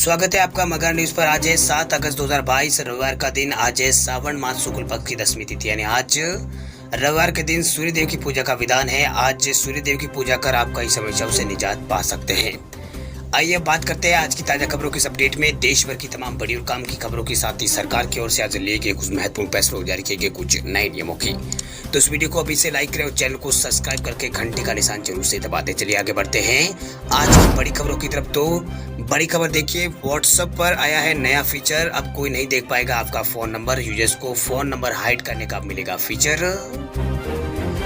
स्वागत है आपका मगहर न्यूज पर। आज है 7 अगस्त 2022 रविवार का दिन। आज है सावन मास शुक्ल पक्ष की 10वीं तिथि यानी आज रविवार के दिन सूर्य देव की पूजा का विधान है। आज सूर्य देव की पूजा कर आप कई समस्याओं से निजात पा सकते हैं। आइए बात करते हैं आज की ताजा खबरों के इस अपडेट में। देश भर की तमाम बड़ी और काम की खबरों के साथ ही सरकार की ओर से आज लिए गए कुछ महत्वपूर्ण फैसलों जारी किए गए कुछ नए नियमों की। तो इस वीडियो को अभी से लाइक करें और चैनल को सब्सक्राइब करके घंटे का निशान जरूर से दबाते। चलिए आगे बढ़ते हैं आज की बड़ी खबरों की तरफ। तो बड़ी खबर देखिए, व्हाट्सएप पर आया है नया फीचर। अब कोई नहीं देख पाएगा आपका फोन नंबर। यूजर्स को फोन नंबर हाइड करने का मिलेगा फीचर।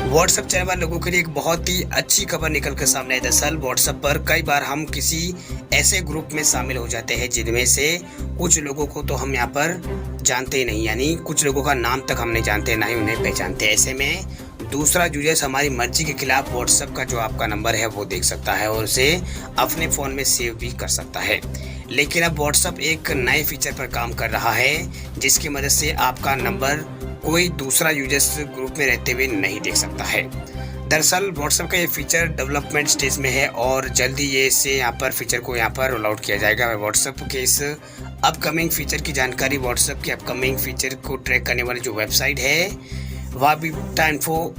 व्हाट्सएप चलाने वाले लोगों के लिए एक बहुत ही अच्छी खबर निकल कर सामने आई। दरअसल व्हाट्सएप पर कई बार हम किसी ऐसे ग्रुप में शामिल हो जाते हैं जिनमें से कुछ लोगों को तो हम यहाँ पर जानते ही नहीं, यानी कुछ लोगों का नाम तक हम नहीं जानते, ना ही उन्हें पहचानते। ऐसे में दूसरा यूजर्स हमारी मर्जी के खिलाफ व्हाट्सएप का जो आपका नंबर है वो देख सकता है और उसे अपने फ़ोन में सेव भी कर सकता है। लेकिन अब व्हाट्सएप एक नए फीचर पर काम कर रहा है जिसकी मदद से आपका नंबर कोई दूसरा यूजर्स ग्रुप में रहते हुए नहीं देख सकता है। दरअसल व्हाट्सएप का ये फीचर डेवलपमेंट स्टेज में है और जल्दी ये इसे यहाँ पर फीचर को यहाँ पर रोल आउट किया जाएगा। व्हाट्सएप के इस अपकमिंग फीचर की जानकारी व्हाट्सएप के अपकमिंग फीचर को ट्रैक करने वाली जो वेबसाइट है वाबीटा इन्फो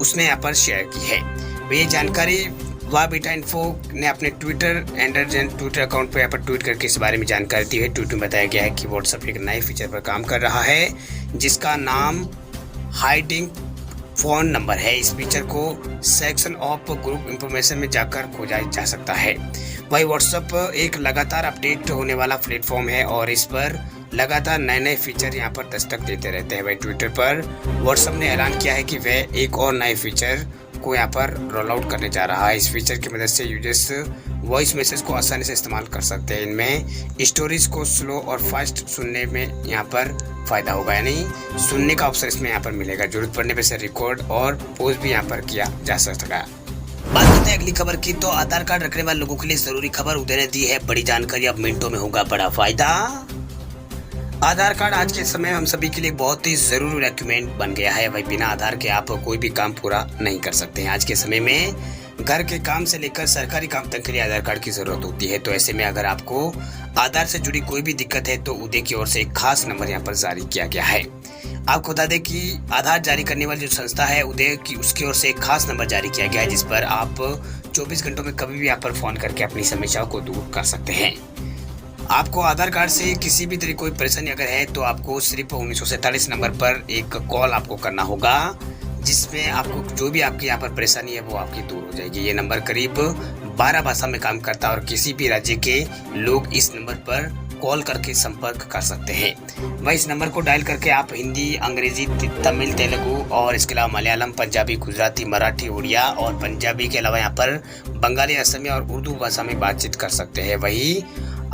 उसने यहाँ पर शेयर की है। ये जानकारी वाबीटा इन्फो ने अपने ट्विटर अकाउंट पर यहाँ पर ट्वीट करके इस बारे में जानकारी दी है। ट्वीट में बताया गया है कि व्हाट्सएप एक नए फीचर पर काम कर रहा है जिसका नाम हाइडिंग फोन नंबर है। इस फीचर को सेक्शन ऑफ ग्रुप इंफॉर्मेशन में जाकर खोजा जा सकता है। वही व्हाट्सएप एक लगातार अपडेट होने वाला प्लेटफॉर्म है और इस पर लगातार नए नए फीचर यहाँ पर दस्तक देते रहते हैं। वही ट्विटर पर व्हाट्सएप ने ऐलान किया है कि वह एक और नए फीचर को यहाँ पर रोल आउट करने जा रहा है। इस फीचर की मदद से यूजर्स वॉइस मैसेज को आसानी से इस्तेमाल कर सकते हैं। इनमें स्टोरीज को स्लो और फास्ट सुनने में यहाँ पर फायदा होगा, यानी सुनने का ऑप्शन इसमें यहाँ पर मिलेगा। जरूरत पड़ने पर से रिकॉर्ड और पोस्ट भी यहाँ पर किया जा सकता है। बात करते हैं अगली खबर की। तो आधार कार्ड रखने वाले लोगों के लिए जरूरी खबर उदय ने दी है बड़ी जानकारी। अब मिनटों में होगा बड़ा फायदा। आधार कार्ड आज के समय हम सभी के लिए बहुत ही जरूरी डॉक्यूमेंट बन गया है। भाई बिना आधार के आप कोई भी काम पूरा नहीं कर सकते हैं। आज के समय में घर के काम से लेकर सरकारी काम तक के लिए आधार कार्ड की जरूरत होती है। तो ऐसे में अगर आपको आधार से जुड़ी कोई भी दिक्कत है तो उदय की ओर से एक खास नंबर यहाँ पर जारी किया गया है। आपको बता दें कि आधार जारी करने वाली जो संस्था है उदय की, उसकी ओर से एक खास नंबर जारी किया गया है जिस पर आप 24 घंटों में कभी भी यहाँ पर फोन करके अपनी समस्याओं को दूर कर सकते हैं। आपको आधार कार्ड से किसी भी तरह कोई परेशानी अगर है तो आपको सिर्फ 1947 नंबर पर एक कॉल आपको करना होगा जिसमें आपको जो भी आपकी यहाँ पर परेशानी है वो आपकी दूर हो जाएगी। ये नंबर करीब 12 भाषा में काम करता है और किसी भी राज्य के लोग इस नंबर पर कॉल करके संपर्क कर सकते हैं। वह इस नंबर को डायल करके आप हिंदी, अंग्रेजी, तमिल, तेलुगु और इसके अलावा मलयालम, पंजाबी, गुजराती, मराठी, उड़िया और पंजाबी के अलावा यहाँ पर बंगाली, असमी और उर्दू भाषा में बातचीत कर सकते हैं। वही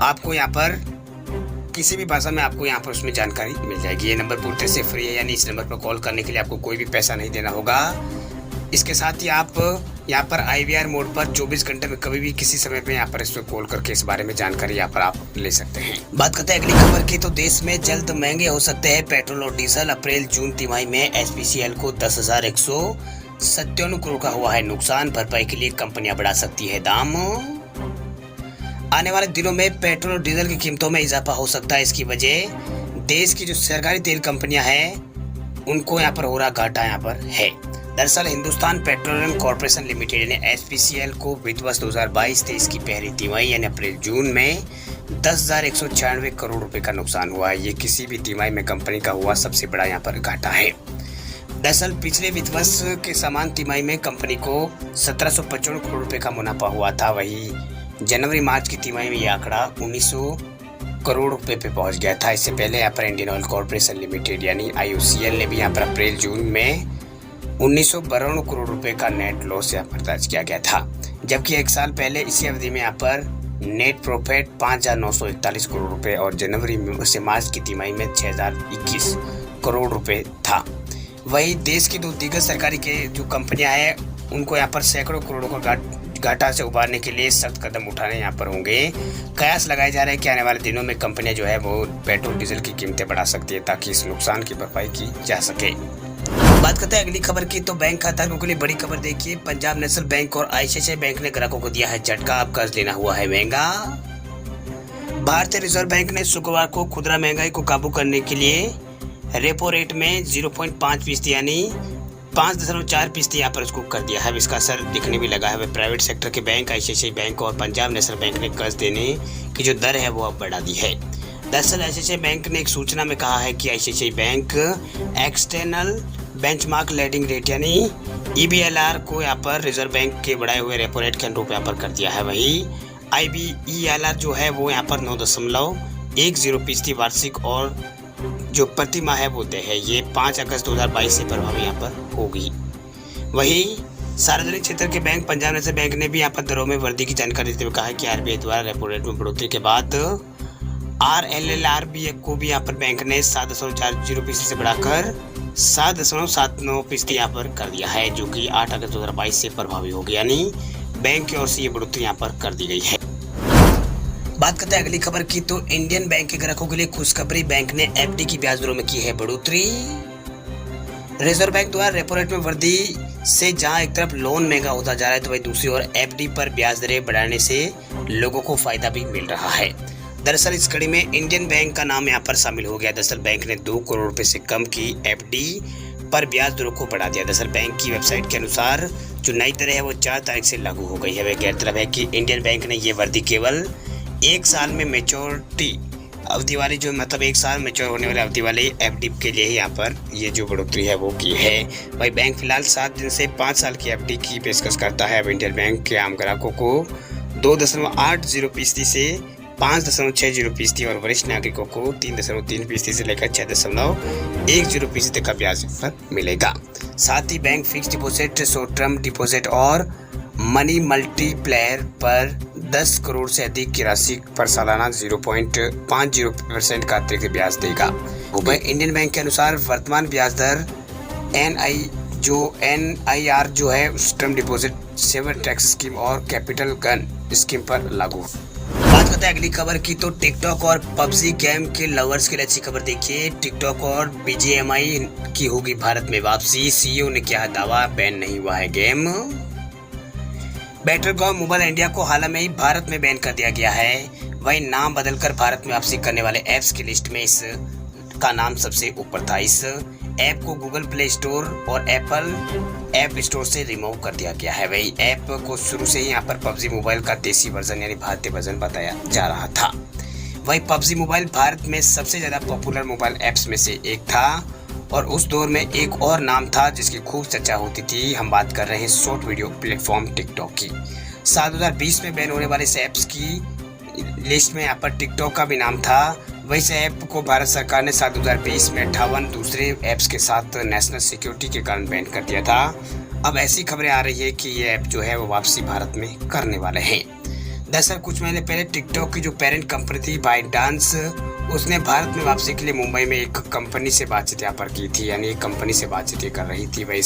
आपको यहाँ पर किसी भी भाषा में आपको यहाँ पर उसमें जानकारी मिल जाएगी। ये नंबर पूरी तरह से फ्री है, यानी इस नंबर पर कॉल करने के लिए आपको कोई भी पैसा नहीं देना होगा। इसके साथ ही आप यहाँ पर IVR मोड पर 24 घंटे में कभी भी किसी समय पे यहाँ पर इस पर कॉल करके इस बारे में जानकारी यहाँ पर आप ले सकते हैं। बात करते हैं अगली खबर की। तो देश में जल्द महंगे हो सकते हैं पेट्रोल और डीजल। अप्रैल जून तिमाही में SPCL को 10,197 करोड़ का हुआ है नुकसान। भरपाई के लिए कंपनियां बढ़ा सकती है दाम। आने वाले दिनों में पेट्रोल और डीजल की कीमतों में इजाफा हो सकता है। इसकी वजह देश की जो सरकारी तेल कंपनियां हैं उनको यहाँ पर हो रहा घाटा यहाँ पर है। दरअसल हिंदुस्तान पेट्रोलियम कॉर्पोरेशन लिमिटेड ने SPCL को वित्त वर्ष 2022-23 की पहली तिमाही यानी अप्रैल जून में 10,196 करोड़ रुपए का नुकसान हुआ है। ये किसी भी तिमाही में कंपनी का हुआ सबसे बड़ा यहाँ पर घाटा है। दरअसल पिछले वित्त वर्ष के समान तिमाही में कंपनी को 1755 करोड़ रुपए का मुनाफा हुआ था। वही जनवरी मार्च की तिमाही में यह आंकड़ा 1900 करोड़ रुपए पे पहुंच गया था। इससे पहले यहाँ पर इंडियन ऑयल कॉर्पोरेशन लिमिटेड यानी IOCL ने भी यहाँ पर अप्रैल जून में 1992 करोड़ रुपए का नेट लॉस यहाँ पर दर्ज किया गया था, जबकि एक साल पहले इसी अवधि में यहाँ पर नेट प्रॉफिट 5,941 करोड़ रुपए और जनवरी से मार्च की तिमाही में 6,021 करोड़ रुपए था। वही देश की दो दिग्गज सरकारी के जो कंपनियां हैं उनको यहाँ पर सैकड़ों करोड़ों का घाटा से उबारने के लिए सख्त कदम उठाने यहाँ पर होंगे। कयास लगाए जा रहे हैं कि आने वाले दिनों में कंपनियां जो है वो पेट्रोल डीजल की कीमतें बढ़ा सकती है ताकि इस नुकसान की भरपाई की जा सके। बात करते हैं अगली खबर की। तो बैंक खाताधारकों के लिए बड़ी खबर देखिए, पंजाब नेशनल बैंक और ICICI बैंक ने ग्राहकों को दिया है झटका। अब कर्ज लेना हुआ है महंगा। भारतीय रिजर्व बैंक ने शुक्रवार को खुदरा महंगाई को काबू करने के लिए रेपो रेट में 0.5% यानी 5.4% यहाँ पर उसको कर दिया है। इसका असर दिखने भी लगा है। प्राइवेट सेक्टर के बैंक आईसीआईसीआई बैंक और पंजाब नेशनल बैंक ने कर्ज देने की जो दर है वो अब बढ़ा दी है। दरअसल आईसीआईसीआई बैंक ने एक सूचना में कहा है कि ICICI bank external benchmark lending rate यानी ईबीएलआर को यहाँ पर रिजर्व बैंक के बढ़ाए हुए रेपो रेट के अनुरूप यहाँ पर कर दिया है। वही IBELR जो है वो यहाँ पर 9.10% वार्षिक और जो प्रति माह है वो तय है। ये 5 अगस्त 2022 से प्रभावी यहाँ पर होगी। वही सार्वजनिक क्षेत्र के बैंक पंजाब नेशनल बैंक ने भी यहाँ पर दरों में वृद्धि की जानकारी देते हुए कहा है कि आरबीआई द्वारा रेपो रेट में बढ़ोतरी के बाद RLLR को भी यहाँ पर बैंक ने 7.40% से बढ़ाकर 7.79% यहाँ पर कर दिया है, जो कि 8 अगस्त 2022 से प्रभावी होगी। यानी बैंक की ओर से ये बढ़ोतरी यहाँ पर कर दी गई है। बात करते हैं अगली खबर की, तो इंडियन बैंक के ग्राहकों के लिए खुशखबरी। बैंक ने एफडी की ब्याज दरों में की है बढ़ोतरी। रिजर्व बैंक द्वारा रेपो रेट में वृद्धि से जहां एक तरफ लोन महंगा होता जा रहा है, तो वहीं दूसरी ओर एफडी पर ब्याज दरें बढ़ाने से लोगों को फायदा भी मिल रहा है। दरअसल इस कड़ी में इंडियन बैंक का नाम यहाँ पर शामिल हो गया। दरअसल बैंक ने 2 करोड़ रुपए से कम की एफडी पर ब्याज दरों को बढ़ा दिया। दरअसल बैंक की वेबसाइट के अनुसार जो नई दरें है वो 4 तारीख से लागू हो गई है। वह गौरतलब है कि इंडियन बैंक ने ये वृद्धि केवल 1 साल में मैच्योरिटी अवधि वाली जो मतलब 1 साल मैच्योर होने वाले अवधि वाले एफडी के लिए ही यहाँ पर ये जो बढ़ोतरी है वो की है। वही बैंक फिलहाल 7 दिन से 5 साल की एफडी की पेशकश करता है। अब इंडियन बैंक के आम ग्राहकों को 2.80% से 5.60% और वरिष्ठ नागरिकों को 3.3% से लेकर 6.10% तक का ब्याज पर मिलेगा। साथ ही bank fix deposit, short term deposit और मनी मल्टीप्लायर पर 10 करोड़ से अधिक की राशि पर सालाना 0.50% का अतिरिक्त ब्याज देगा। इंडियन बैंक के अनुसार वर्तमान ब्याज दर NIR जो है उस term deposit saver tax scheme और कैपिटल गन स्कीम पर लागू। बात करते हैं अगली खबर की, तो टिकटॉक और पबजी गेम के लवर्स के लिए अच्छी खबर देखिए। टिकटॉक और BGMI की होगी भारत में वापसी। CEO ने किया दावा, बैन नहीं हुआ है गेम। बैटलग्राउंड मोबाइल इंडिया को हाल में ही भारत में बैन कर दिया गया है। वही नाम बदलकर भारत में वापसी करने वाले ऐप्स की लिस्ट में इस का नाम सबसे ऊपर था। इस ऐप को गूगल प्ले स्टोर और एप्पल ऐप स्टोर से रिमूव कर दिया गया है। वही ऐप को शुरू से ही यहाँ पर पबजी मोबाइल का देसी वर्जन यानी भारतीय वर्जन बताया जा रहा था। वही पबजी मोबाइल भारत में सबसे ज्यादा पॉपुलर मोबाइल ऐप्स में से एक था और उस दौर में एक और नाम था जिसकी खूब चर्चा होती थी। हम बात कर रहे हैं शॉर्ट वीडियो प्लेटफॉर्म टिकटॉक की। साल 2020 में बैन होने वाले इस ऐप्स की लिस्ट में यहाँ पर टिकटॉक का भी नाम था। वही इस ऐप को भारत सरकार ने साल 2020 में 58 दूसरे ऐप्स के साथ नेशनल सिक्योरिटी के कारण बैन कर दिया था। अब ऐसी खबरें आ रही है कि ये ऐप जो है वो वापसी भारत में करने वाले हैं। दरअसल कुछ महीने पहले टिकटॉक की जो पेरेंट कंपनी थी बाइटडांस, उसने भारत में वापसी के लिए मुंबई में एक कंपनी से बातचीत यहाँ पर की थी, यानी एक कंपनी से बातचीत कर रही थी। वही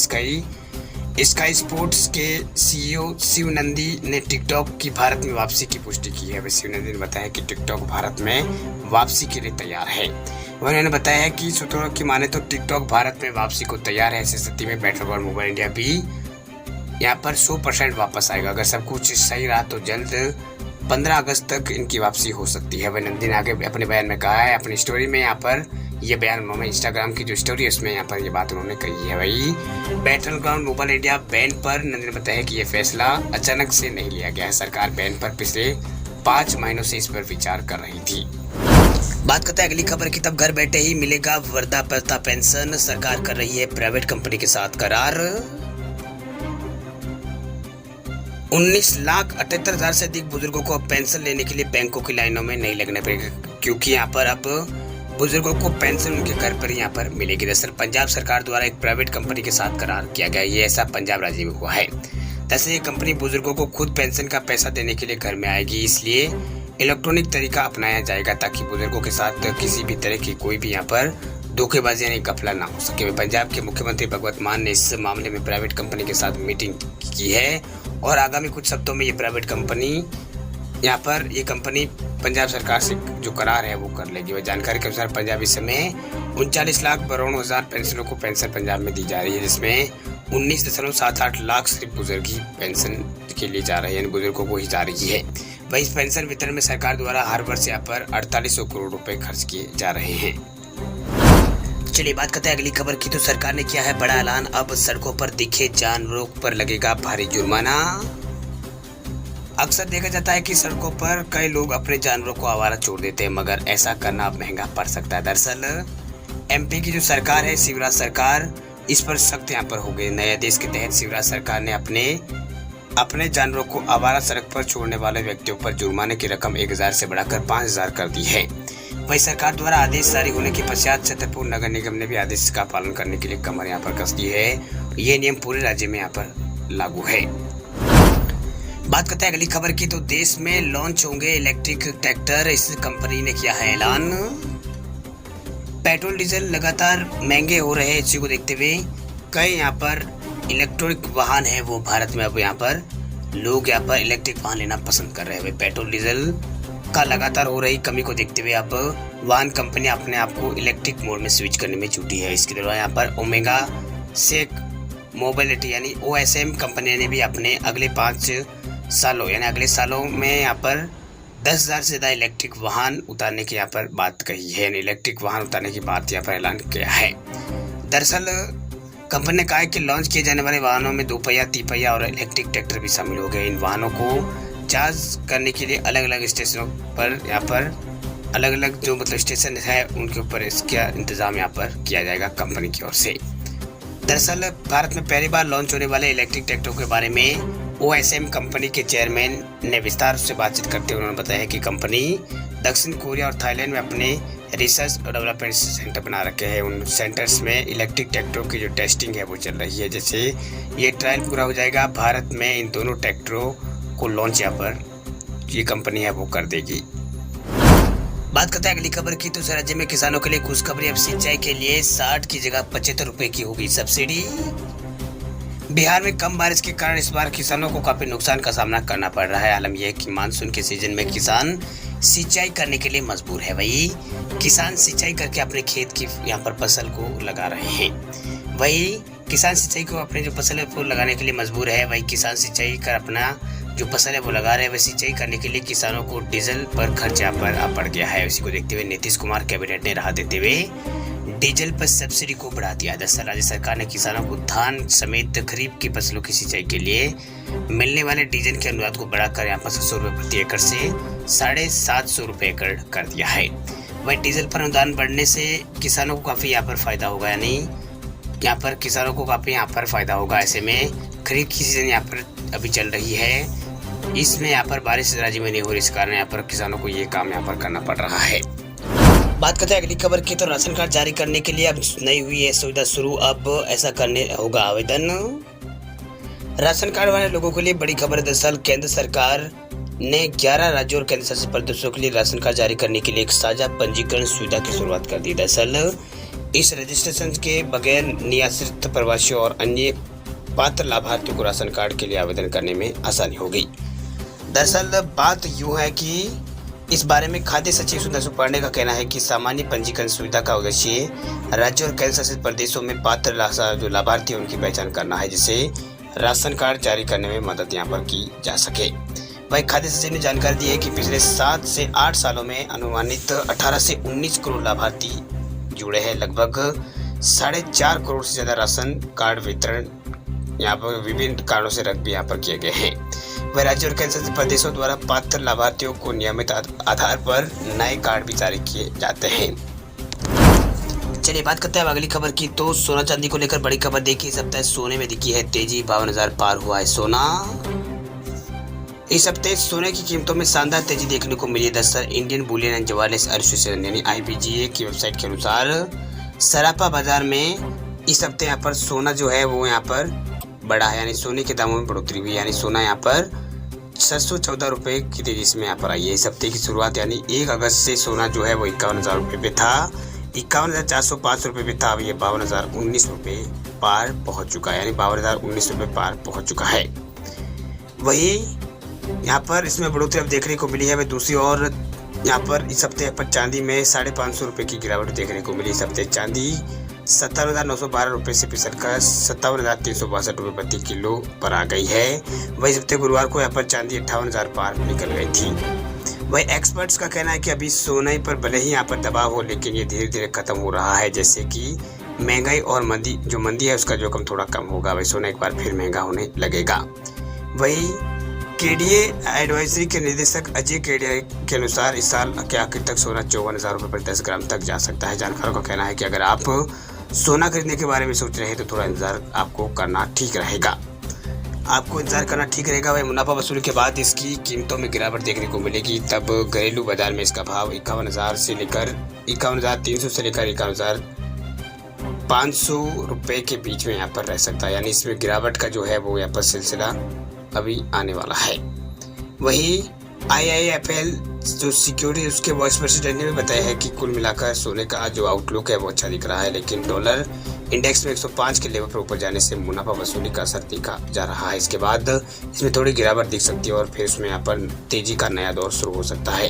स्काई स्पोर्ट्स के CEO शिव नंदी ने टिकटॉक की भारत में वापसी की पुष्टि की है। वही शिव नंदी ने बताया कि टिकटॉक भारत में वापसी के लिए तैयार है। उन्होंने बताया है कि सूत्रों की माने तो टिकटॉक भारत में वापसी को तैयार है। ऐसी स्थिति में बैटलग्राउंड मोबाइल इंडिया भी यहाँ पर 100% वापस आएगा। अगर सब कुछ सही रहा तो जल्द 15 अगस्त तक इनकी वापसी हो सकती है। वही नंदी ने आगे अपने बयान में कहा है, अपनी स्टोरी में यहाँ पर ये बयान उन्होंने इंस्टाग्राम की जो स्टोरी है उसमें यहाँ पर ये बात उन्होंने कही है। वही बैटलग्राउंड मोबाइल इंडिया बैन पर नंदी ने बताया कि ये फैसला अचानक से नहीं लिया गया है। सरकार बैन पर पिछले 5 महीनों से इस पर विचार कर रही थी। बात करते हैं अगली खबर की, तब घर बैठे ही मिलेगा वृद्धावस्था पेंशन। सरकार कर रही है प्राइवेट कंपनी के साथ करार। 19,78,000 से अधिक बुजुर्गों को अब पेंशन लेने के लिए बैंकों की लाइनों में नहीं लगना पड़ेगा, क्योंकि यहाँ पर अब बुजुर्गों को पेंशन उनके घर पर यहाँ पर मिलेगी। दरअसल पंजाब सरकार द्वारा एक प्राइवेट कंपनी के साथ करार किया गया। ये ऐसा पंजाब राज्य में हुआ है। दरअसल ये कंपनी बुजुर्गों को खुद पेंशन का पैसा देने के लिए घर में आएगी, इसलिए इलेक्ट्रॉनिक तरीका अपनाया जाएगा ताकि बुजुर्गों के साथ किसी भी तरह की कोई भी यहाँ पर धोखेबाजी यानी घपला ना हो सके। पंजाब के मुख्यमंत्री भगवंत मान ने इस मामले में प्राइवेट कंपनी के साथ मीटिंग की है और आगामी कुछ हफ्तों में ये प्राइवेट कंपनी यहाँ पर ये कंपनी पंजाब सरकार से जो करार है वो कर लेगी। वह जानकारी के अनुसार पंजाब इस समय 39,92,000 पेंशनों को पेंशन पंजाब में दी जा रही है, जिसमें 19.78 लाख सिर्फ बुजुर्ग ही पेंशन के लिए जा रही है, यानी बुजुर्गों को ही जा रही है। वही पेंशन वितरण में सरकार द्वारा हर वर्ष यहाँ पर 4800 करोड़ रुपए खर्च किए जा रहे हैं। चलिए बात करते हैं अगली खबर की। तो सरकार ने किया है बड़ा ऐलान, अब सड़कों पर दिखे जानवरों पर लगेगा भारी जुर्माना। अक्सर देखा जाता है कि सड़कों पर कई लोग अपने जानवरों को आवारा छोड़ देते हैं, मगर ऐसा करना अब महंगा पड़ सकता है। दरअसल एमपी की जो सरकार है, शिवराज सरकार, इस पर सख्त यहाँ पर हो गई। नए आदेश के तहत शिवराज सरकार ने अपने जानवरों को आवारा सड़क पर छोड़ने वाले व्यक्तियों पर जुर्माने की रकम 1000 से बढ़ाकर 5000 कर दी है। वही सरकार द्वारा आदेश जारी होने के पश्चात छतरपुर नगर निगम ने भी आदेश का पालन करने के लिए कमर यहाँ पर कस दी है। ये नियम पूरे राज्य में यहाँ पर लागू है। बात करते हैं अगली खबर की। तो देश में लॉन्च होंगे इलेक्ट्रिक ट्रैक्टर, इस कंपनी ने किया है ऐलान। पेट्रोल डीजल लगातार महंगे हो रहे हैं, इसी को देखते हुए कई यहाँ पर इलेक्ट्रिक वाहन है वो भारत में अब यहाँ पर लोग यहाँ पर इलेक्ट्रिक वाहन लेना पसंद कर रहे हैं। पेट्रोल डीजल का लगातार हो रही कमी को देखते हुए अब वाहन कंपनी अपने आप को इलेक्ट्रिक मोड में स्विच करने में जुटी है। इसके दौरान यहाँ पर ओमेगा सेक मोबिलिटी यानी OSM कंपनी ने भी अपने अगले 5 सालों यानी अगले सालों में यहाँ पर 10,000 से ज़्यादा इलेक्ट्रिक वाहन उतारने की यहाँ पर बात कही है। इलेक्ट्रिक वाहन उतारने की बात यहाँ पर ऐलान किया है। दरअसल कंपनी ने कहा है कि लॉन्च किए जाने वाले वाहनों में 2 पहिया, 3 पहिया और इलेक्ट्रिक ट्रैक्टर भी शामिल हो गए। इन वाहनों को चार्ज करने के लिए अलग अलग स्टेशनों पर यहाँ पर अलग अलग जो मतलब स्टेशन है उनके ऊपर इसका इंतजाम यहाँ पर किया जाएगा कंपनी की ओर से। दरअसल भारत में पहली बार लॉन्च होने वाले इलेक्ट्रिक ट्रैक्टरों के बारे में OSM कंपनी के चेयरमैन ने विस्तार से बातचीत करते हुए उन्होंने बताया कि कंपनी दक्षिण कोरिया और थाईलैंड में अपने रिसर्च और डेवलपमेंट सेंटर बना रखे हैं। उन सेंटर्स में इलेक्ट्रिक ट्रैक्टरों की जो टेस्टिंग है वो चल रही है। जैसे ये ट्रायल पूरा हो जाएगा, भारत में इन दोनों ट्रैक्टरों को लॉन्च यहाँ पर ये कंपनी है वो कर देगी। बात करते हैं अगली खबर की। तो राज्य में किसानों के लिए खुशखबरी, अब सिंचाई के लिए 60 की जगह 75 रुपए की होगी सब्सिडी। बिहार में कम बारिश के कारण इस बार किसानों को काफी नुकसान का सामना करना पड़ रहा है। आलम यह है कि मानसून के सीजन में किसान सिंचाई करने के लिए मजबूर है। वही किसान सिंचाई करके अपने खेत की यहाँ पर फसल को लगा रहे हैं। वही किसान सिंचाई को अपने जो फसल है वो लगाने के लिए मजबूर है। वही किसान सिंचाई कर अपना जो फसल है वो लगा रहे हैं। वह सिंचाई करने के लिए किसानों को डीजल पर खर्च यहाँ पर बढ़ गया है। इसी को देखते हुए नीतीश कुमार कैबिनेट ने राहत देते हुए डीजल पर सब्सिडी को बढ़ा दिया। दरअसल राज्य सरकार ने किसानों को धान समेत खरीफ की फसलों की सिंचाई के लिए मिलने वाले डीजल के अनुदान को बढ़ाकर यहाँ पर 700 रुपये प्रति एकड़ से 750 रुपये एकड़ कर दिया है। वही डीजल पर अनुदान बढ़ने से किसानों को काफ़ी यहाँ पर फायदा होगा, यानी यहाँ पर किसानों को काफ़ी यहाँ पर फायदा होगा। ऐसे में खरीफ की सीजन यहाँ पर अभी चल रही है, इसमें यहाँ पर बारिश राज्य में नहीं हो रही, इस कारण यहाँ पर किसानों को ये काम यहाँ पर करना पड़ रहा है। बात करते हैं अगली खबर की। तो राशन कार्ड जारी करने के लिए अब नई हुई है सुविधा शुरू, अब ऐसा करने होगा आवेदन। राशन कार्ड वाले लोगों के लिए बड़ी खबर। दरअसल केंद्र सरकार ने 11 राज्यों और केंद्र शासित प्रदेशों के लिए राशन कार्ड जारी करने के लिए एक साझा पंजीकरण सुविधा की शुरुआत कर दी। दरअसल इस रजिस्ट्रेशन के बगैर निराश्रित प्रवासियों और अन्य पात्र लाभार्थियों को राशन कार्ड के लिए आवेदन करने में आसानी होगी। दरअसल बात यूँ है कि इस बारे में खाद्य सचिव सुधांशु पांडे का कहना है कि सामान्य पंजीकरण सुविधा का उद्देश्य राज्य और केंद्र शासित प्रदेशों में पात्र जो लाभार्थी है उनकी पहचान करना है, जिससे राशन कार्ड जारी करने में मदद यहाँ पर की जा सके। वही खाद्य सचिव ने जानकारी दी है कि पिछले 7 से 8 सालों में अनुमानित 18 से 19 करोड़ लाभार्थी जुड़े हैं। लगभग 4.5 करोड़ से ज़्यादा राशन कार्ड वितरण यहाँ पर विभिन्न कारणों से रद्द भी यहाँ पर किए गए हैं। वह राज्य और केंद्र शासित प्रदेशों द्वारा पात्र लाभार्थियों को नियमित आधार पर नए कार्ड भी जारी किए जाते हैं। चलिए बात करते हैं अब अगली खबर की। तो सोना चांदी को लेकर बड़ी खबर देखिए। इस हफ्ते सोने में दिखी है तेजी, 52,000 पार हुआ है सोना। इस हफ्ते सोने की कीमतों में शानदार तेजी देखने को मिली। दरअसल Indian Boolean and jewellers association यानी IBGA की वेबसाइट के अनुसार सराफा बाजार में इस हफ्ते यहाँ पर सोना जो है वो यहाँ पर बढ़ा है, यानी सोने के दामों में बढ़ोतरी हुई, यानी सोना यहाँ पर 614 रुपये की तेजी इसमें यहाँ पर आई है। इस हफ्ते की शुरुआत यानी 1 अगस्त से सोना जो है वो 51,000 रुपये पे था, 51,405 रुपये पे था। अब ये 52,019 रुपये पार पहुँच चुका है, यानी 52,019 रुपये पार पहुँच चुका है। वही यहाँ पर इसमें बढ़ोतरी अब देखने को मिली है। वह दूसरी ओर यहाँ पर इस हफ्ते पर चांदी में 550 रुपये की गिरावट देखने को मिली। इस हफ्ते चांदी 57,912 रुपये से फिसलकर 57,362 रुपये प्रति किलो पर आ गई है। वही हफ्ते गुरुवार को यहाँ पर चांदी 58,000 पार निकल गई थी। वही एक्सपर्ट्स का कहना है कि अभी सोने पर भले ही यहाँ पर दबाव हो, लेकिन ये धीरे धीरे खत्म हो रहा है, जैसे कि महंगाई और मंदी है उसका जोखिम थोड़ा कम होगा। वही सोना एक बार फिर महंगा होने लगेगा। वही केडीए एडवाइजरी के निदेशक अजय केडिया के अनुसार इस साल के आखिर तक सोना 54,000 रुपये प्रति 10 ग्राम तक जा सकता है। जानकारों का कहना है कि अगर आप सोना खरीदने के बारे में सोच रहे हैं तो थोड़ा इंतजार आपको करना ठीक रहेगा। वही मुनाफा वसूली के बाद इसकी कीमतों में गिरावट देखने को मिलेगी। तब घरेलू बाजार में इसका भाव 51,300 से लेकर 51,500 रुपये के बीच में यहाँ पर रह सकता है। यानी इसमें गिरावट का जो है वो यहाँ पर सिलसिला अभी आने वाला है। वही IIFL जो सिक्योरिटी उसके वाइस प्रेसिडेंट ने भी बताया है कि कुल मिलाकर सोने का जो आउटलुक है वो अच्छा दिख रहा है, लेकिन डॉलर इंडेक्स में 105 के लेवल पर ऊपर जाने से मुनाफा वसूली का असर देखा जा रहा है। इसके बाद इसमें थोड़ी गिरावट दिख सकती है और फिर इसमें यहाँ पर तेजी का नया दौर शुरू हो सकता है।